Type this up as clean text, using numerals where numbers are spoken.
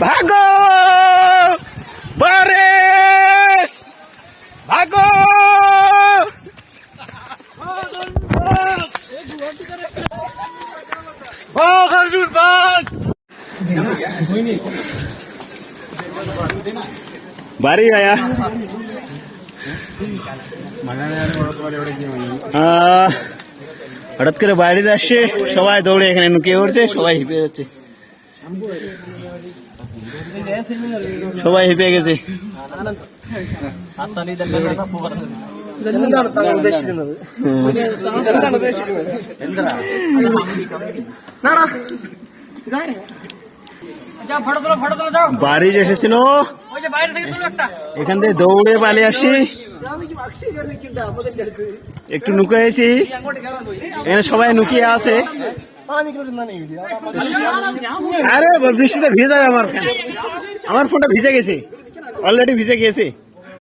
ভাগো পরেশ, ভাগো। বাড়ি আয়া হঠাৎ করে বাড়িতে আসছে, সবাই দৌড়ে এখানে নুকিয়ে পড়ছে, সবাই হিপে যাচ্ছে, সবাই হিপে গেছে। বাড়ি এসেছিল, এখান থেকে দৌড়ে পালিয়ে আসছি, একটু নুকিয়েছি, এখানে সবাই নুকিয়ে আছে। আরে বৃষ্টিতে ভিজে যাবে, আমার ফোনটা ভিজে গেছে, অলরেডি ভিজে গেছে।